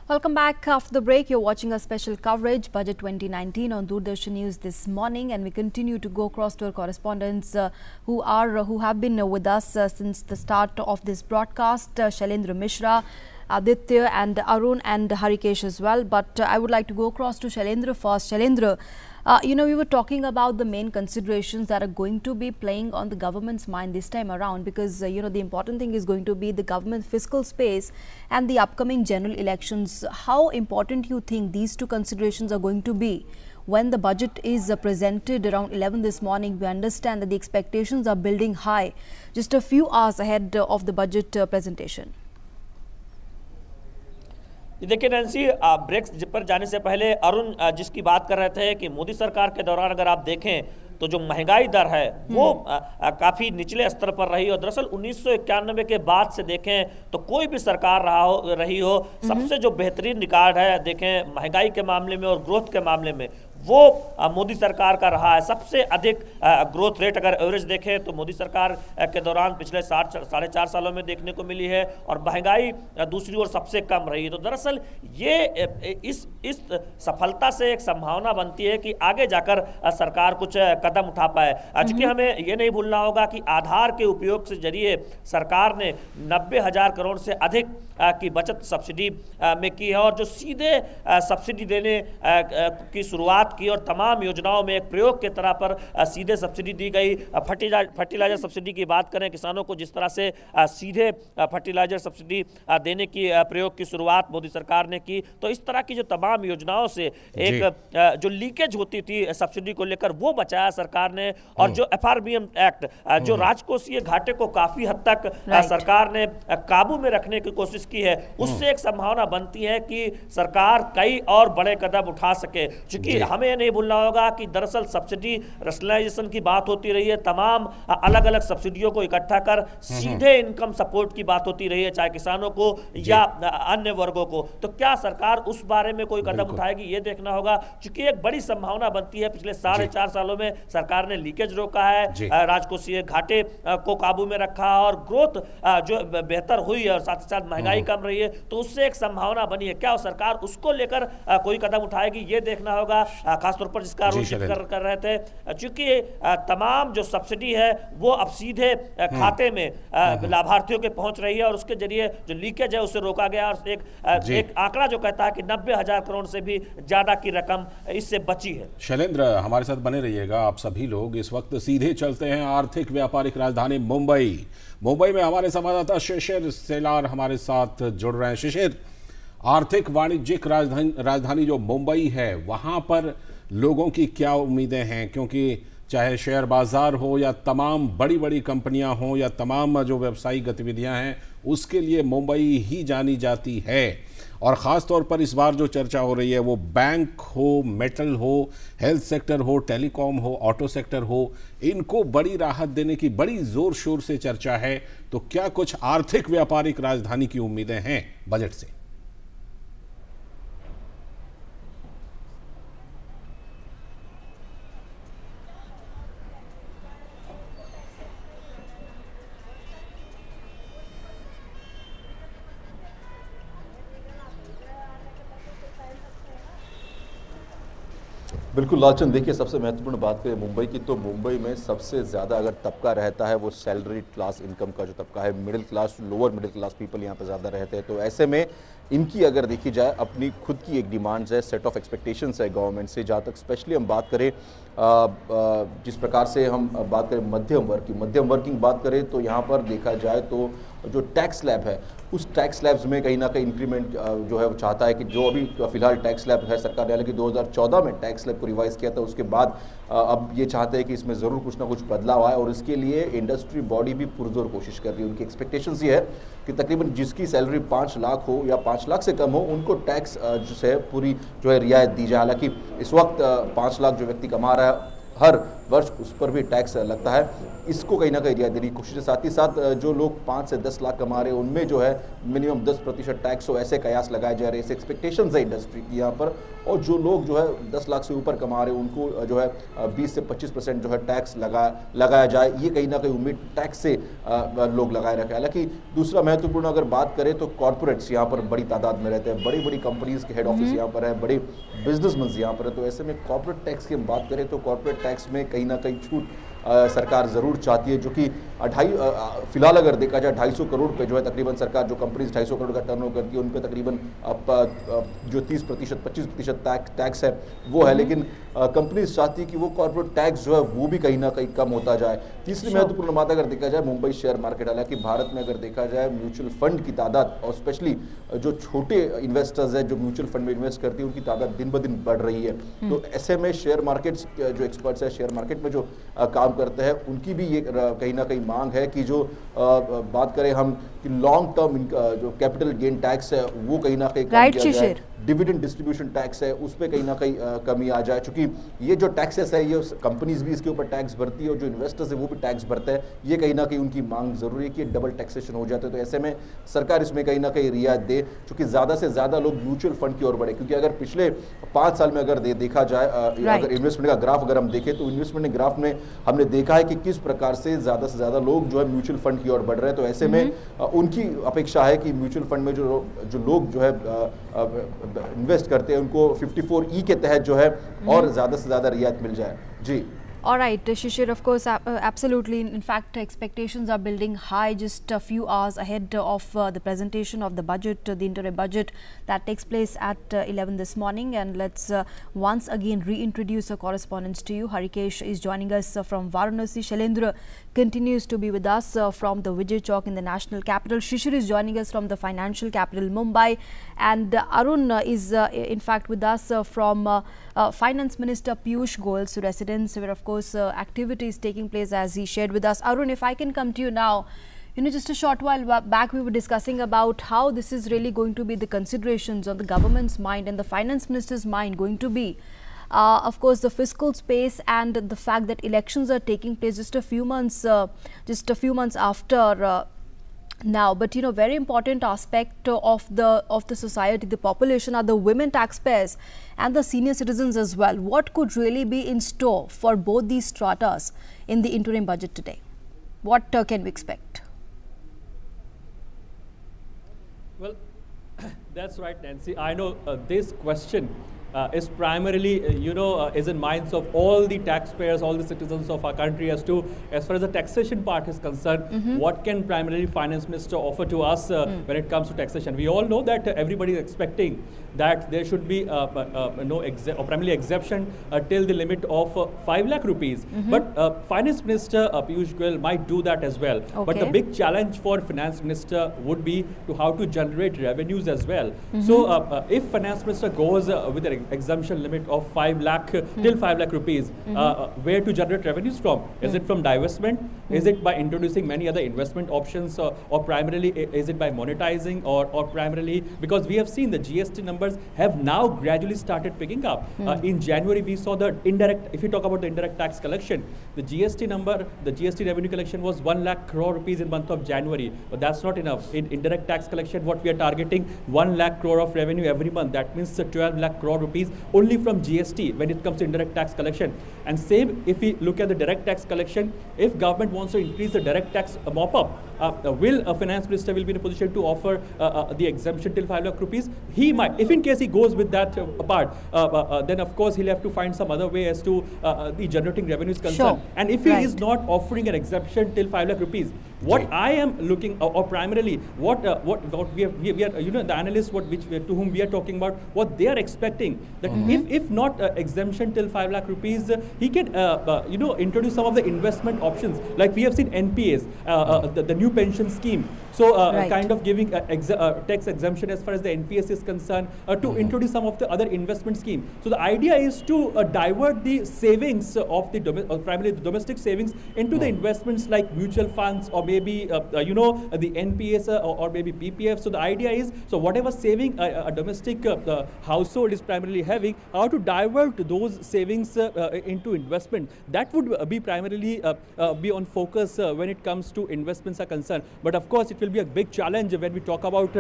Welcome back. After the break, you're watching a special coverage, Budget 2019 on Doordarshan News this morning, and we continue to go across to our correspondents who have been with us since the start of this broadcast, Shailendra Mishra, Aditya and Arun and Harikesh as well. But I would like to go across to Shailendra first. Shailendra, we were talking about the main considerations that are going to be playing on the government's mind this time around, because the important thing is going to be the government fiscal space and the upcoming general elections. How important you think these two considerations are going to be when the budget is presented around 11 this morning? We understand that the expectations are building high just a few hours ahead of the budget presentation. देखिए Nancy, break पर जाने से पहले अरुण जिसकी बात कर रहे थे कि मोदी सरकार के दौरान अगर आप देखें तो जो महंगाई दर है वो काफी निचले स्तर पर रही। और दरअसल 1991 के बाद से देखें तो कोई भी सरकार रही हो, सबसे जो बेहतरीन रिकॉर्ड है देखें महंगाई के मामले में और ग्रोथ के मामले में, वो मोदी सरकार का रहा है। सबसे अधिक ग्रोथ रेट अगर एवरेज देखें तो मोदी सरकार के दौरान पिछले 4.5 सालों में देखने को मिली है, और महंगाई दूसरी ओर सबसे कम रही है। तो दरअसल ये इस सफलता से एक संभावना बनती है कि आगे जाकर सरकार कुछ कदम उठा पाए। चूंकि हमें ये नहीं भूलना होगा कि आधार के उपयोग से जरिए सरकार ने 90,000 करोड़ से अधिक की बचत सब्सिडी में की है, और जो सीधे सब्सिडी देने की शुरुआत की और तमाम योजनाओं में एक प्रयोग के तरह पर सीधे सब्सिडी दी गई। फर्टिलाइजर सब्सिडी की बात करें, किसानों को जिस तरह से सीधे फर्टिलाइजर सब्सिडी देने की प्रयोग की शुरुआत मोदी सरकार ने की, तो इस तरह की जो तमाम योजनाओं से एक जो लीकेज होती थी सब्सिडी को लेकर वो बचाया सरकार ने। और जो FRBM एक्ट, जो राजकोषीय घाटे को काफी हद तक सरकार ने काबू में रखने की कोशिश की है, उससे एक संभावना बनती है कि सरकार कई और बड़े कदम उठा सके। क्योंकि हमें ये नहीं भूलना होगा कि दरअसल सब्सिडी रैशनलाइजेशन की बात होती रही है, तमाम अलग अलग सब्सिडियों को इकट्ठा कर सीधे इनकम सपोर्ट की बात होती रही है, चाहे किसानों को या अन्य वर्गों को। तो क्या सरकार उस बारे में कोई कदम उठाएगी, ये देखना होगा। क्योंकि एक बड़ी संभावना बनती है, पिछले 4.5 सालों में सरकार ने लीकेज रोका है, राजकोषीय घाटे को काबू में रखा और ग्रोथ जो बेहतर हुई है और साथ ही साथ महंगाई कम रही है, तो उससे एक संभावना बनी है। क्या सरकार उसको लेकर कोई कदम उठाएगी, ये देखना होगा, खासतौर पर जिसका जिक्र कर रहे थे। चूंकि तमाम जो सब्सिडी है वो अब सीधे खाते में लाभार्थियों के पहुंच रही है, और उसके जरिए जो लीकेज है उसे रोका गया। और एक आंकड़ा जो कहता है कि 90,000 करोड़ से भी ज्यादा की रकम इससे बची है। शैलेंद्र, हमारे साथ बने रहिएगा आप सभी लोग। इस वक्त सीधे चलते हैं आर्थिक व्यापारिक राजधानी मुंबई में हमारे संवाददाता शिशिर सेलार हमारे साथ जुड़ रहे हैं। शिशिर, आर्थिक वाणिज्यिक राजधानी जो मुंबई है, वहां पर लोगों की क्या उम्मीदें हैं? क्योंकि चाहे शेयर बाजार हो या तमाम बड़ी बड़ी कंपनियां हो या तमाम जो व्यावसायिक गतिविधियां हैं, उसके लिए मुंबई ही जानी जाती है। और ख़ास तौर पर इस बार जो चर्चा हो रही है वो बैंक हो, मेटल हो, हेल्थ सेक्टर हो, टेलीकॉम हो, ऑटो सेक्टर हो, इनको बड़ी राहत देने की बड़ी ज़ोर शोर से चर्चा है। तो क्या कुछ आर्थिक व्यापारिक राजधानी की उम्मीदें हैं बजट से? बिल्कुल लालचंद, देखिए सबसे महत्वपूर्ण बात करें मुंबई की, तो मुंबई में सबसे ज़्यादा अगर तबका रहता है वो सैलरी क्लास इनकम का जो तबका है, middle class, lower middle class people यहाँ पे ज़्यादा रहते हैं। तो ऐसे में इनकी अगर देखी जाए अपनी खुद की एक डिमांड्स है, सेट ऑफ एक्सपेक्टेशंस है गवर्नमेंट से। जहाँ तक स्पेशली हम बात करें जिस प्रकार से हम बात करें मध्यम वर्ग की बात करें, तो यहाँ पर देखा जाए तो जो टैक्स स्लैब है उस टैक्स स्लैब्स में कहीं ना कहीं इंक्रीमेंट जो है वो चाहता है कि जो अभी फिलहाल टैक्स स्लैब है सरकार ने हालांकि 2014 में टैक्स स्लैब को रिवाइज किया था, उसके बाद अब ये चाहते हैं कि इसमें ज़रूर कुछ ना कुछ बदलाव आए, और इसके लिए इंडस्ट्री बॉडी भी पुरजोर कोशिश कर रही है। उनकी एक्सपेक्टेशंस ये है कि तकरीबन जिसकी सैलरी 5 लाख हो या 5 लाख से कम हो, उनको टैक्स जो है पूरी जो है रियायत दी जाए। हालांकि इस वक्त 5 लाख जो व्यक्ति कमा रहा है, हर वर्ष उस पर भी टैक्स लगता है। इसको कहीं ना कहीं रियायत देने की कोशिश है। साथ ही साथ जो लोग 5 से 10 लाख कमा रहे हैं उनमें जो है मिनिमम 10% टैक्स हो, ऐसे कयास लगाए जा रहे हैं, ऐसे एक्सपेक्टेशंस है इंडस्ट्री की यहाँ पर। और जो लोग जो है 10 लाख से ऊपर कमा रहे हैं उनको जो है 20 से 25% जो है टैक्स लगाया जाए, ये कहीं ना कहीं उम्मीद टैक्स से लोग लगाए रखे। हालांकि दूसरा महत्वपूर्ण अगर बात करें तो कॉर्पोरेट्स यहाँ पर बड़ी तादाद में रहते हैं, बड़ी बड़ी कंपनीज के हेड ऑफिस यहाँ पर है, बड़े बिजनेसमैन यहाँ पर है। तो ऐसे में कॉर्पोरेट टैक्स की हम बात करें तो कॉर्पोरेट टैक्स में कहीं ना कहीं छूट सरकार ज़रूर चाहती है, जो कि फिलहाल अगर देखा जाए 250 करोड़ पे जो है तकरीबन सरकार जो कंपनीज 250 करोड़ का टर्नओवर करती है उन पे तकरीबन जो 30% 25% टैक्स है वो है। लेकिन कंपनीज चाहती है कि वो कॉर्पोरेट टैक्स जो है वो भी कहीं ना कहीं कम होता जाए। तीसरी महत्वपूर्ण बात अगर देखा जाए मुंबई शेयर मार्केट, हालांकि भारत में अगर देखा जाए म्यूचुअल फंड की तादाद और स्पेशली जो छोटे इन्वेस्टर्स हैं जो म्यूचुअल फंड में इन्वेस्ट करती है उनकी तादाद दिन ब दिन बढ़ रही है। तो ऐसे में शेयर मार्केट्स जो एक्सपर्ट्स है शेयर मार्केट में जो काम करते हैं उनकी भी ये कहीं ना कहीं मांग है कि जो बात करें हम कि लॉन्ग टर्म जो कैपिटल गेन टैक्स है वो कहीं ना कहीं कम किया जाए, डिविडेंड डिस्ट्रीब्यूशन टैक्स है उस पर कहीं ना कहीं कमी आ जाए, क्योंकि ये जो टैक्सेस है ये कंपनीज भी इसके ऊपर टैक्स भरती है और जो इन्वेस्टर्स है वो भी टैक्स भरते हैं। ये कहीं ना कहीं उनकी मांग जरूरी है कि डबल टैक्सेशन हो जाते हैं। तो ऐसे में सरकार इसमें कहीं ना कहीं रियायत दे, क्योंकि ज़्यादा से ज़्यादा लोग म्यूचुअल फंड की ओर बढ़े। क्योंकि अगर पिछले 5 साल में अगर देखा जाए अगर इन्वेस्टमेंट का ग्राफ अगर हम देखें तो इन्वेस्टमेंट ग्राफ में हमने देखा है कि किस प्रकार से ज़्यादा लोग जो है म्यूचुअल फंड की ओर बढ़ रहे हैं। तो ऐसे में उनकी अपेक्षा है कि म्यूचुअल फंड में जो लोग जो है इन्वेस्ट करते हैं उनको 54E के तहत जो है और ज़्यादा से ज़्यादा रियायत मिल जाए। जी। All right, Shishir, of course, absolutely. In fact, expectations are building high just a few hours ahead of the presentation of the budget, the interim budget that takes place at 11 this morning. And let's once again reintroduce our correspondents to you. Harikesh is joining us from Varanasi. Shailendra continues to be with us from the Vijay Chowk in the national capital. Shishir is joining us from the financial capital, Mumbai. And Arun is in fact with us from Finance Minister Piyush Goyal's residence, where of course activity is taking place, as he shared with us. Arun, if I can come to you now, just a short while back we were discussing about how this is really going to be the considerations on the government's mind and the finance minister's mind going to be. Of course, the fiscal space and the fact that elections are taking place just a few months after now. But very important aspect of the society, the population, are the women taxpayers and the senior citizens as well. What could really be in store for both these stratas in the interim budget today? What can we expect? Well, that's right, Nancy. I know this question is primarily, is in minds of all the taxpayers, all the citizens of our country as far as the taxation part is concerned, what can primarily finance minister offer to us when it comes to taxation? We all know that everybody is expecting that there should be primarily exemption till the limit of 5 lakh rupees. But finance minister Piyush Goyal might do that as well. Okay. But the big challenge for finance minister would be to how to generate revenues as well. So if finance minister goes with an exemption limit of 5 lakh till 5 lakh rupees, where to generate revenues from? Is it from divestment? Is it by introducing many other investment options, or primarily is it by monetizing, or primarily because we have seen the GST numbers have now gradually started picking up. In January we saw the indirect, if you talk about the indirect tax collection, the GST number, the GST revenue collection was 1 lakh crore rupees in month of January. But that's not enough. In indirect tax collection, what we are targeting, 1 lakh crore of revenue every month. That means 12 lakh crore rupees only from GST when it comes to indirect tax collection. And same if we look at the direct tax collection, if government wants to increase the direct tax mop-up, will a finance minister will be in a position to offer the exemption till 5 lakh rupees? He might. If in case he goes with that part, then of course he'll have to find some other way as to the generating revenue is concerned. Sure. And if he is not offering an exemption till 5 lakh rupees, what I am looking, or primarily what we are, the analysts to whom we are talking about, what they are expecting, that if not exemption till 5 lakh rupees, he can introduce some of the investment options, like we have seen NPAs, the new pension scheme. So Right. kind of giving tax exemption as far as the NPS is concerned, to introduce some of the other investment scheme. So the idea is to divert the savings of the primarily the domestic savings into the investments like mutual funds or maybe the NPS or maybe PPF. So the idea is, so whatever saving a domestic household is primarily having, how to divert those savings into investment. That would be primarily be on focus when it comes to investments are concerned. But of course, it will be a big challenge when we talk about,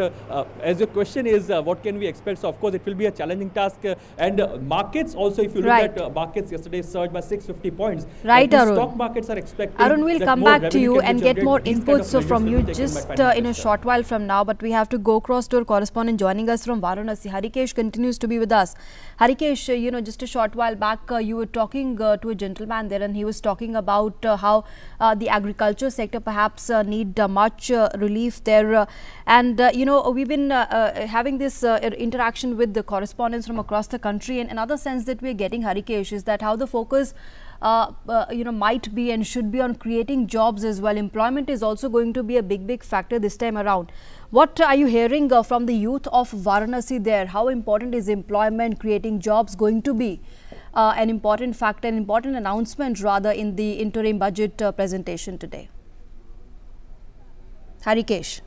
as your question is, what can we expect? So of course, it will be a challenging task. And markets also, if you look Right. at markets yesterday surged by 650 points. Right, And Arun. stock markets are expecting. Arun, we'll that come more back to revenue you can be and get generated. more These kind inputs of measures from will you be taken by just finance in a minister. short while from now. But we have to go across to our correspondent joining us from Varanasi. Harikesh continues to be with us. Harikesh, just a short while back, you were talking to a gentleman there, and he was talking about how the agriculture sector perhaps need much relief there. We've been having this interaction with the correspondents from across the country, and another sense that we're getting, Harikesh, is that how the focus might be and should be on creating jobs as well. Employment is also going to be a big factor this time around. What are you hearing from the youth of Varanasi there? How important is employment, creating jobs going to be an important factor, an important announcement rather in the interim budget presentation today? Harikesh.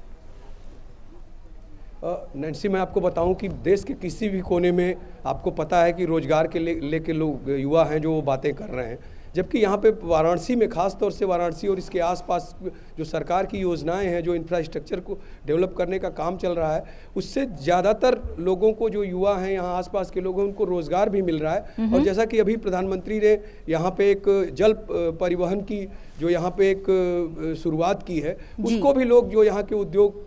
Nancy, मैं आपको बताऊं कि देश के किसी भी कोने में आपको पता है कि रोजगार के लेके लोग युवा हैं जो वो बातें कर रहे हैं, जबकि यहाँ पे वाराणसी में, खास तौर से वाराणसी और इसके आसपास जो सरकार की योजनाएं हैं, जो इंफ्रास्ट्रक्चर को डेवलप करने का काम चल रहा है, उससे ज़्यादातर लोगों को, जो युवा हैं यहाँ आसपास के लोग हैं, उनको रोज़गार भी मिल रहा है। और जैसा कि अभी प्रधानमंत्री ने यहाँ पे एक जल परिवहन की जो यहाँ पे एक शुरुआत की है, उसको भी लोग, जो यहाँ के उद्योग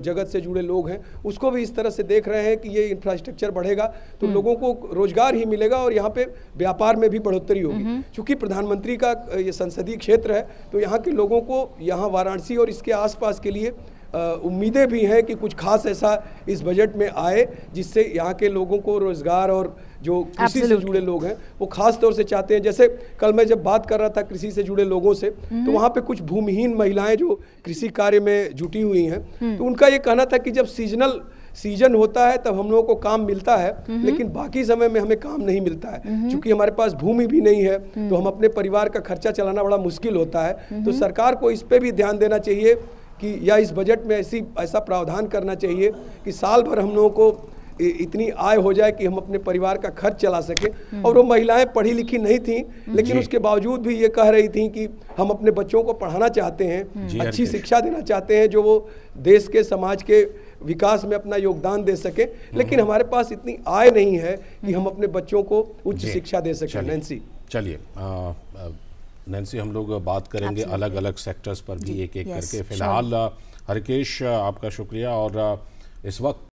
जगत से जुड़े लोग हैं, उसको भी इस तरह से देख रहे हैं कि ये इंफ्रास्ट्रक्चर बढ़ेगा तो लोगों को रोजगार ही मिलेगा और यहाँ पे व्यापार में भी बढ़ोतरी होगी। चूँकि प्रधानमंत्री का ये संसदीय क्षेत्र है, तो यहाँ के लोगों को यहाँ वाराणसी और इसके आसपास के लिए उम्मीदें भी हैं कि कुछ खास ऐसा इस बजट में आए जिससे यहाँ के लोगों को रोजगार, और जो कृषि से जुड़े लोग हैं वो खास तौर से चाहते हैं। जैसे कल मैं जब बात कर रहा था कृषि से जुड़े लोगों से, तो वहाँ पे कुछ भूमिहीन महिलाएं जो कृषि कार्य में जुटी हुई हैं, तो उनका ये कहना था कि जब सीजन होता है तब हम लोगों को काम मिलता है, लेकिन बाकी समय में हमें काम नहीं मिलता है। क्योंकि हमारे पास भूमि भी नहीं है, तो हम अपने परिवार का खर्चा चलाना बड़ा मुश्किल होता है। तो सरकार को इस पे भी ध्यान देना चाहिए कि या इस बजट में ऐसा प्रावधान करना चाहिए कि साल भर हम लोगों को इतनी आय हो जाए कि हम अपने परिवार का खर्च चला सकें। और वो महिलाएं पढ़ी लिखी नहीं थीं, लेकिन उसके बावजूद भी ये कह रही थीं कि हम अपने बच्चों को पढ़ाना चाहते हैं, अच्छी शिक्षा देना चाहते हैं, जो वो देश के, समाज के विकास में अपना योगदान दे सके, लेकिन हमारे पास इतनी आय नहीं है कि हम अपने बच्चों को उच्च शिक्षा दे सकें। नैन्सी, चलिए नैन्सी, हम लोग बात करेंगे अलग अलग सेक्टर्स पर भी एक एक करके। फिलहाल हरकेश, आपका शुक्रिया। और इस वक्त